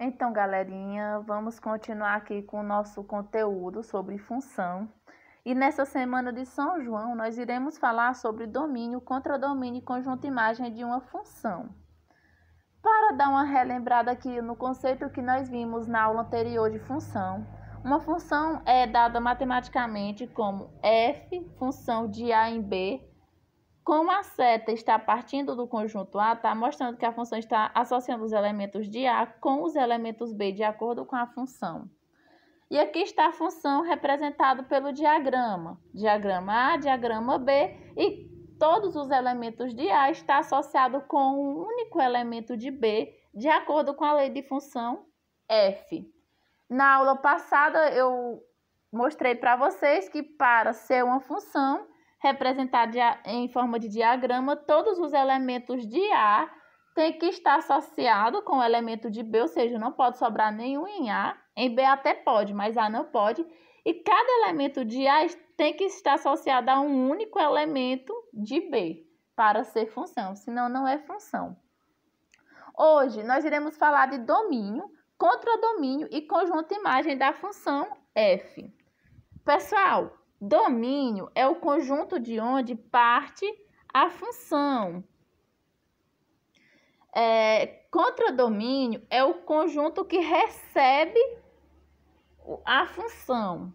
Então, galerinha, vamos continuar aqui com o nosso conteúdo sobre função. E nessa semana de São João, nós iremos falar sobre domínio, contradomínio e conjunto imagem de uma função. Para dar uma relembrada aqui no conceito que nós vimos na aula anterior de função, uma função é dada matematicamente como f, função de a em b. Como a seta está partindo do conjunto A, está mostrando que a função está associando os elementos de A com os elementos B de acordo com a função. E aqui está a função representada pelo diagrama. Diagrama A, diagrama B, e todos os elementos de A estão associados com um único elemento de B, de acordo com a lei de função F. Na aula passada, eu mostrei para vocês que para ser uma função representada em forma de diagrama, todos os elementos de A têm que estar associados com o elemento de B, ou seja, não pode sobrar nenhum em A. Em B até pode, mas A não pode. E cada elemento de A tem que estar associado a um único elemento de B para ser função, senão não é função. Hoje nós iremos falar de domínio, contradomínio e conjunto imagem da função f. Pessoal, domínio é o conjunto de onde parte a função. Contradomínio é o conjunto que recebe a função.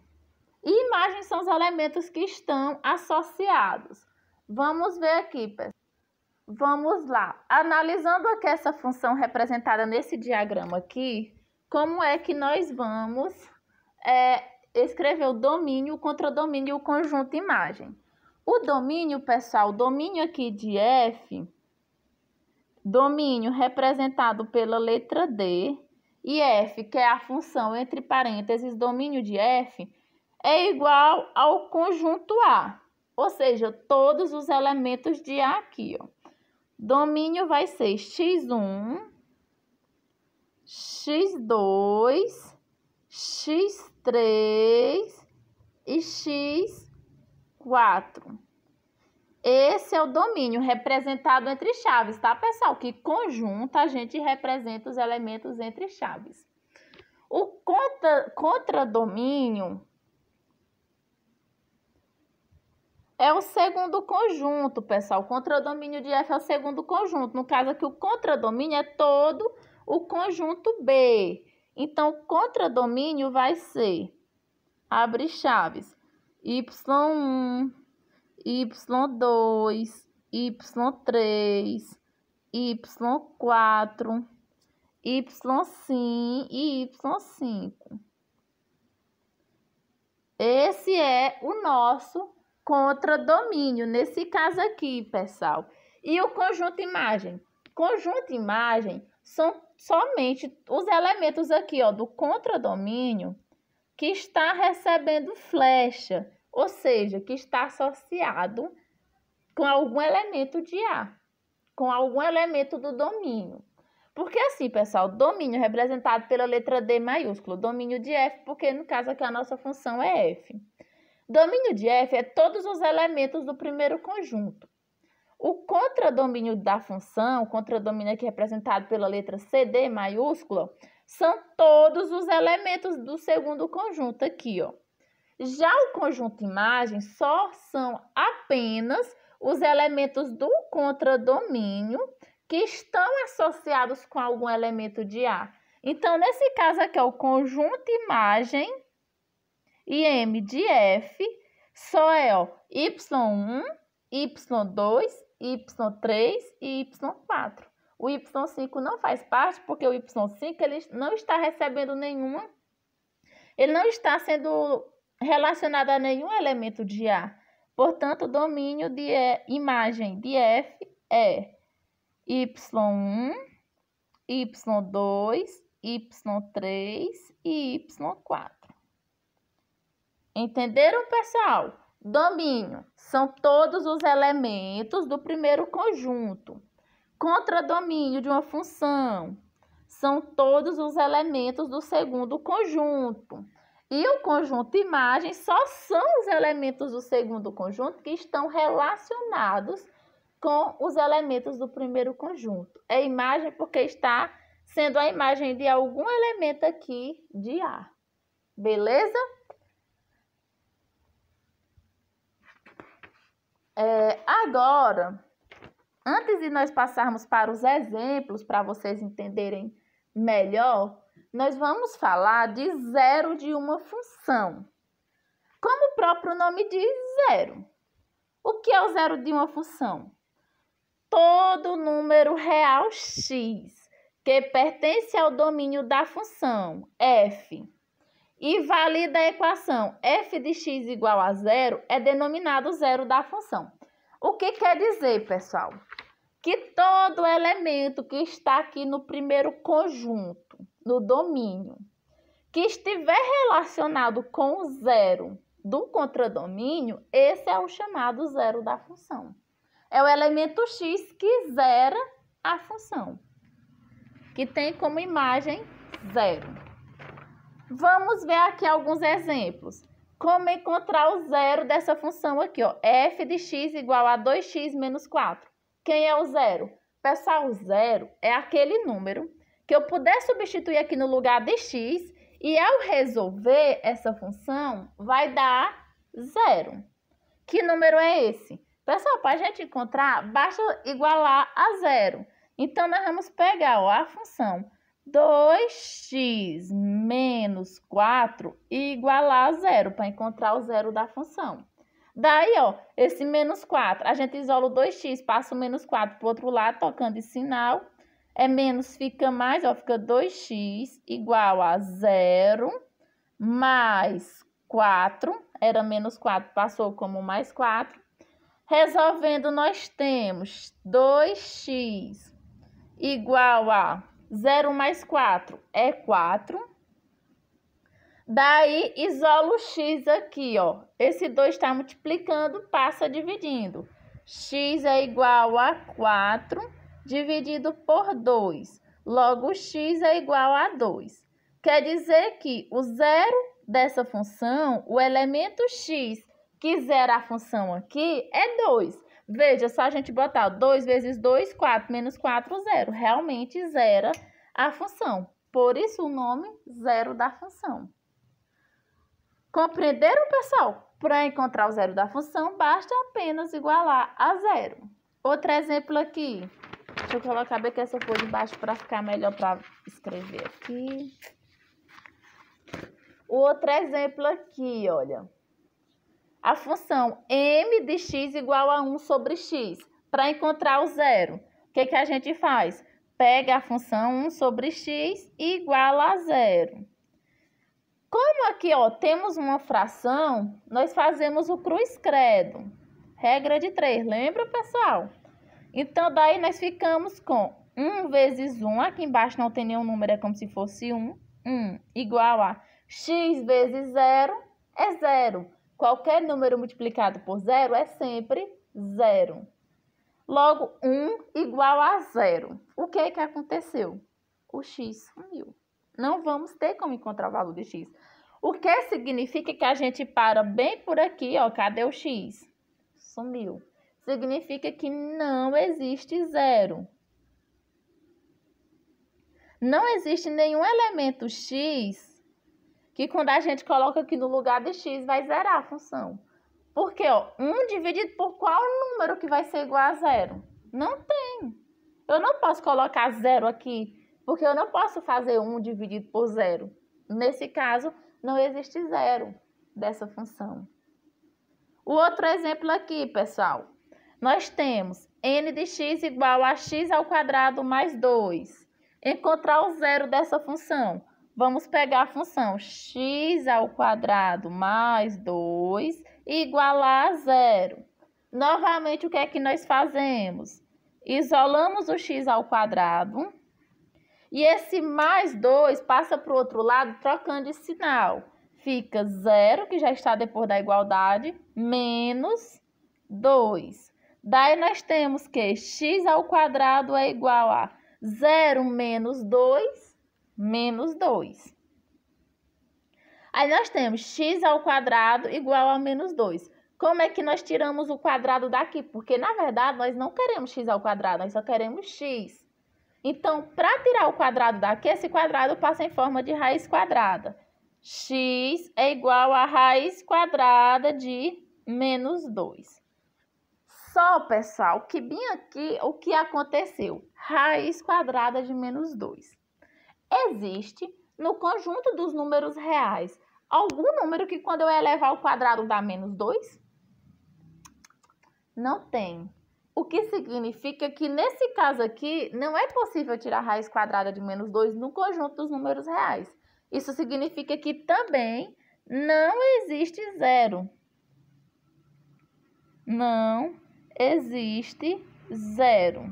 E imagem são os elementos que estão associados. Vamos ver aqui, pessoal. Vamos lá. Analisando aqui essa função representada nesse diagrama aqui, como é que nós vamos escrever o domínio, o contradomínio e o conjunto imagem? O domínio, pessoal, o domínio aqui de f, domínio representado pela letra D, e f, que é a função entre parênteses, domínio de f, é igual ao conjunto A, ou seja, todos os elementos de A aqui, ó. Domínio vai ser x1, x2, x3 e x4. Esse é o domínio representado entre chaves, tá, pessoal? Que conjunto a gente representa os elementos entre chaves. O contradomínio é o segundo conjunto, pessoal. O contradomínio de F é o segundo conjunto. No caso aqui, o contradomínio é todo o conjunto B. Então, o contradomínio vai ser, abre chaves, y1, y2, y3, y4, y5 e y5. Esse é o nosso contradomínio, nesse caso aqui, pessoal. E o conjunto imagem? Conjunto imagem são somente os elementos aqui, ó, do contradomínio que está recebendo flecha, ou seja, que está associado com algum elemento de A, com algum elemento do domínio. Porque assim, pessoal, domínio representado pela letra D maiúsculo, domínio de F, porque no caso aqui a nossa função é F. Domínio de F é todos os elementos do primeiro conjunto. O contradomínio da função, o contradomínio aqui representado pela letra CD maiúscula, são todos os elementos do segundo conjunto aqui, ó. Já o conjunto imagem só são apenas os elementos do contradomínio que estão associados com algum elemento de A. Então, nesse caso aqui, ó, o conjunto imagem e M de F só é, ó, y1, y2, y3 e y4. O y5 não faz parte porque o y5 ele não está recebendo nenhuma, ele não está sendo relacionado a nenhum elemento de A. Portanto, o domínio de imagem de F é y1, y2, y3 e y4. Entenderam, pessoal? Domínio são todos os elementos do primeiro conjunto. Contradomínio de uma função são todos os elementos do segundo conjunto. E o conjunto imagem só são os elementos do segundo conjunto que estão relacionados com os elementos do primeiro conjunto. É imagem porque está sendo a imagem de algum elemento aqui de A. Beleza? Agora, antes de nós passarmos para os exemplos, para vocês entenderem melhor, nós vamos falar de zero de uma função. Como o próprio nome diz, zero. O que é o zero de uma função? Todo número real x que pertence ao domínio da função f e valida a equação f de x igual a zero é denominado zero da função. O que quer dizer, pessoal? Que todo elemento que está aqui no primeiro conjunto, no domínio, que estiver relacionado com o zero do contradomínio, esse é o chamado zero da função. É o elemento x que zera a função, que tem como imagem zero. Vamos ver aqui alguns exemplos. Como encontrar o zero dessa função aqui, ó, f de x igual a 2x menos 4. Quem é o zero? Pessoal, o zero é aquele número que eu puder substituir aqui no lugar de x e ao resolver essa função vai dar zero. Que número é esse? Pessoal, para a gente encontrar, basta igualar a zero. Então, nós vamos pegar, ó, a função 2x menos 4 e igualar a zero para encontrar o zero da função. Daí, ó, esse menos 4, a gente isola o 2x, passa o menos 4 para o outro lado, tocando em sinal. É menos, fica mais, ó, fica 2x igual a 0 mais 4. Era menos 4, passou como mais 4. Resolvendo, nós temos 2x igual a 0 mais 4 é 4. Daí, isola o x aqui, ó. Esse 2 está multiplicando, passa dividindo. X é igual a 4 dividido por 2. Logo, x é igual a 2. Quer dizer que o zero dessa função, o elemento x que zera a função aqui é 2. Veja, só a gente botar 2 vezes 2, 4, menos 4, 0. Realmente zera a função. Por isso o nome zero da função. Compreenderam, pessoal? Para encontrar o zero da função, basta apenas igualar a zero. Outro exemplo aqui. Deixa eu colocar bem que essa folha embaixo para ficar melhor para escrever aqui. Outro exemplo aqui, olha. A função m de x igual a 1 sobre x. Para encontrar o zero, o que a gente faz? Pega a função 1 sobre x e iguala a zero. Como aqui, ó, temos uma fração, nós fazemos o cruz credo. Regra de 3, lembra, pessoal? Então, daí nós ficamos com 1 vezes 1. Aqui embaixo não tem nenhum número, é como se fosse 1. 1 igual a x vezes 0 é 0. Qualquer número multiplicado por 0 é sempre 0. Logo, 1 igual a 0. O que aconteceu? O x sumiu. Não vamos ter como encontrar o valor de x. O que significa que a gente para bem por aqui, ó. Cadê o x? Sumiu. Significa que não existe zero. Não existe nenhum elemento x que quando a gente coloca aqui no lugar de x vai zerar a função. Porque, ó, 1 dividido por qual número que vai ser igual a zero? Não tem. Eu não posso colocar zero aqui, porque eu não posso fazer 1 dividido por zero. Nesse caso, não existe zero dessa função. O outro exemplo aqui, pessoal. Nós temos n de x igual a x ao quadrado mais 2. Encontrar o zero dessa função. Vamos pegar a função x ao quadrado mais 2 e igualar a zero. Novamente, o que é que nós fazemos? Isolamos o x ao quadrado. E esse mais 2 passa para o outro lado trocando de sinal. Fica 0, que já está depois da igualdade, menos 2. Daí nós temos que x ao quadrado é igual a 0 menos 2, menos 2. Aí nós temos x ao quadrado igual a menos 2. Como é que nós tiramos o quadrado daqui? Porque, na verdade, nós não queremos x ao quadrado, nós só queremos x. Então, para tirar o quadrado daqui, esse quadrado passa em forma de raiz quadrada. X é igual a raiz quadrada de menos 2. Só, pessoal, que bem aqui, o que aconteceu? Raiz quadrada de menos 2. Existe, no conjunto dos números reais, algum número que quando eu elevar ao quadrado dá menos 2? Não tem. O que significa que, nesse caso aqui, não é possível tirar raiz quadrada de menos 2 no conjunto dos números reais. Isso significa que também não existe zero. Não existe zero.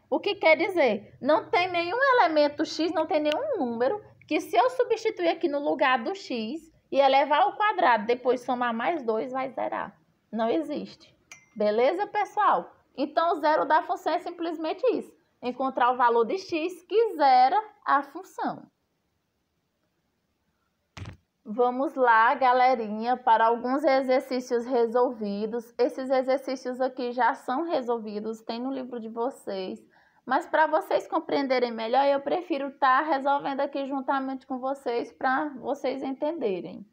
O que quer dizer? Não tem nenhum elemento x, não tem nenhum número que, se eu substituir aqui no lugar do x e elevar ao quadrado, depois somar mais 2, vai zerar. Não existe. Beleza, pessoal? Então, o zero da função é simplesmente isso. Encontrar o valor de x que zera a função. Vamos lá, galerinha, para alguns exercícios resolvidos. Esses exercícios aqui já são resolvidos, tem no livro de vocês. Mas para vocês compreenderem melhor, eu prefiro estar resolvendo aqui juntamente com vocês para vocês entenderem.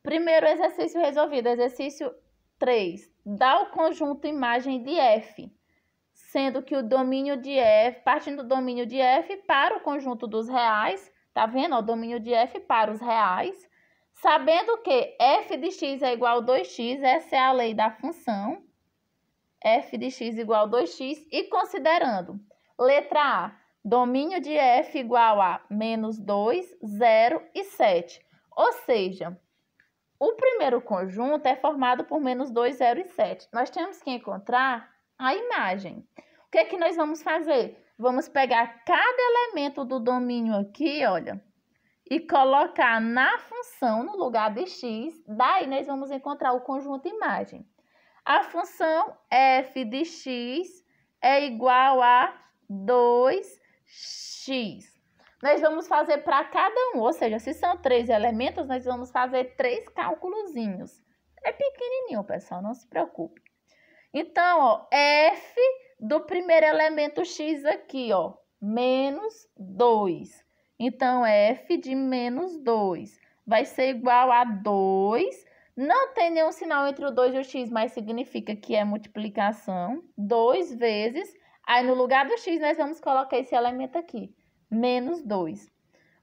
Primeiro exercício resolvido, exercício 3. Dá o conjunto imagem de F, sendo que o domínio de F, partindo do domínio de F para o conjunto dos reais, tá vendo? O domínio de F para os reais, sabendo que f de x é igual a 2x, essa é a lei da função, f de x igual a 2x, e considerando, letra A, domínio de f igual a menos 2, 0 e 7, ou seja, o primeiro conjunto é formado por menos 2, 0 e 7. Nós temos que encontrar a imagem. O que é que nós vamos fazer? Vamos pegar cada elemento do domínio aqui, olha, e colocar na função no lugar de x. Daí, nós vamos encontrar o conjunto imagem. A função f de x é igual a 2x. Nós vamos fazer para cada um, ou seja, se são 3 elementos, nós vamos fazer 3 cálculozinhos. É pequenininho, pessoal, não se preocupe. Então, ó, f do primeiro elemento x aqui, ó, menos 2. Então, f de menos 2 vai ser igual a 2. Não tem nenhum sinal entre o 2 e o x, mas significa que é multiplicação. 2 vezes. Aí, no lugar do x, nós vamos colocar esse elemento aqui, menos 2.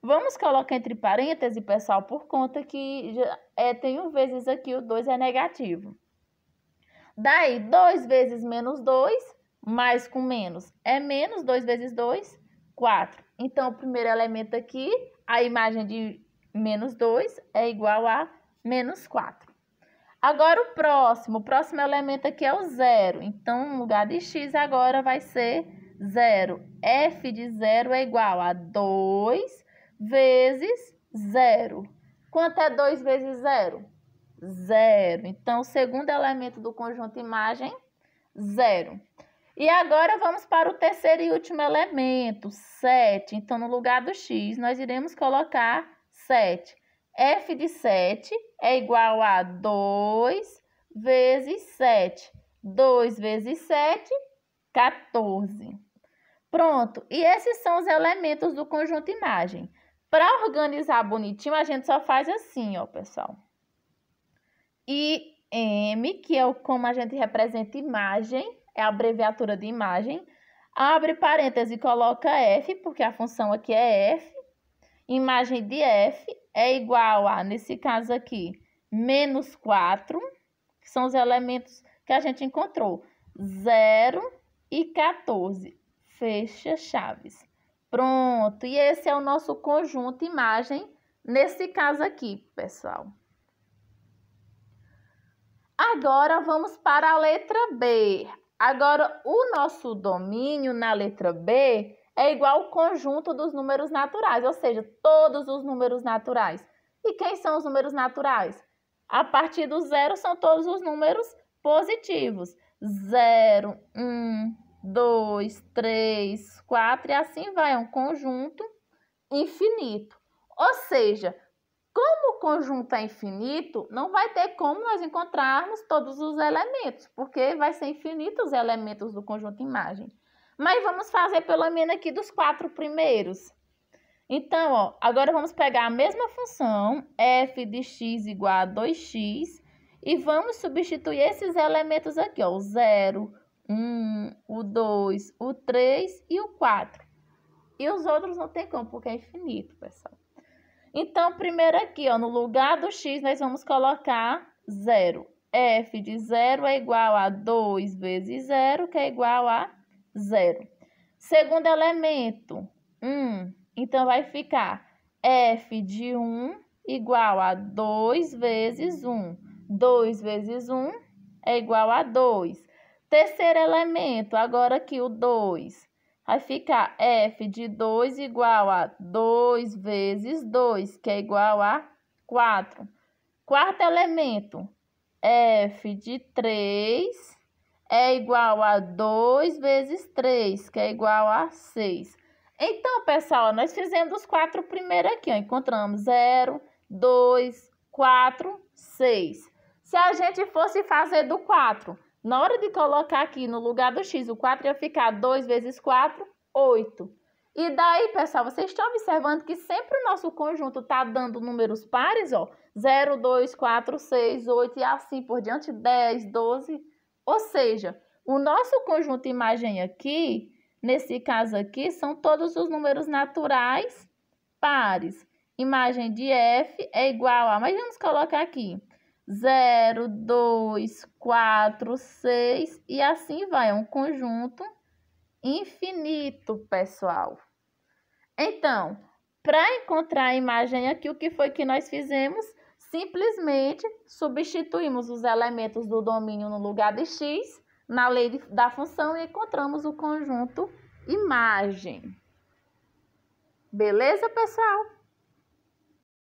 Vamos colocar entre parênteses, pessoal, por conta que tem um vezes aqui, o 2 é negativo. Daí, 2 vezes menos 2, mais com menos é menos, 2 vezes 2, 4. Então, o primeiro elemento aqui, a imagem de menos 2 é igual a menos 4. Agora, o próximo elemento aqui é o 0. Então, no lugar de x, agora vai ser 0. F de 0 é igual a 2 vezes 0. Quanto é 2 vezes 0? 0. Então, o segundo elemento do conjunto imagem, 0. E agora, vamos para o terceiro e último elemento, 7. Então, no lugar do x, nós iremos colocar 7. F de 7 é igual a 2 vezes 7. 2 vezes 7, 14. Pronto. E esses são os elementos do conjunto imagem. Para organizar bonitinho, a gente só faz assim, ó, pessoal. E M, que é como a gente representa imagem, é a abreviatura de imagem. Abre parênteses e coloca F, porque a função aqui é F. Imagem de F é igual a, nesse caso aqui, menos 4, que são os elementos que a gente encontrou. 0 e 14. Fecha chaves. Pronto. E esse é o nosso conjunto imagem, nesse caso aqui, pessoal. Agora, vamos para a letra B. Agora, o nosso domínio na letra B é igual ao conjunto dos números naturais, ou seja, todos os números naturais. E quem são os números naturais? A partir do 0 são todos os números positivos. 0, 1, 2, 3, 4 e assim vai, é um conjunto infinito. Ou seja, como o conjunto é infinito, não vai ter como nós encontrarmos todos os elementos, porque vai ser infinito os elementos do conjunto imagem. Mas vamos fazer pelo menos aqui dos 4 primeiros. Então, ó, agora vamos pegar a mesma função, f de x igual a 2x, e vamos substituir esses elementos aqui, ó, o 0, 1, o 2, o 3 e o 4. E os outros não tem como, porque é infinito, pessoal. Então, primeiro aqui, ó, no lugar do x, nós vamos colocar 0. F de 0 é igual a 2 vezes 0, que é igual a 0. Segundo elemento, 1. Então, vai ficar f de 1 igual a 2 vezes 1. 2 vezes 1 é igual a 2. Terceiro elemento, agora aqui o 2. Vai ficar f de 2 igual a 2 vezes 2, que é igual a 4. Quarto elemento, f de 3 é igual a 2 vezes 3, que é igual a 6. Então, pessoal, nós fizemos os 4 primeiros aqui, ó. Encontramos 0, 2, 4, 6. Se a gente fosse fazer do 4, na hora de colocar aqui no lugar do x, o 4 ia ficar 2 vezes 4, 8. E daí, pessoal, vocês estão observando que sempre o nosso conjunto está dando números pares, ó. 0, 2, 4, 6, 8 e assim por diante, 10, 12. Ou seja, o nosso conjunto imagem aqui, nesse caso aqui, são todos os números naturais pares. Imagem de f é igual a, mas vamos colocar aqui, 0, 2, 4, 6 e assim vai. É um conjunto infinito, pessoal. Então, para encontrar a imagem aqui, o que foi que nós fizemos? Simplesmente substituímos os elementos do domínio no lugar de x, na lei da função, e encontramos o conjunto imagem. Beleza, pessoal?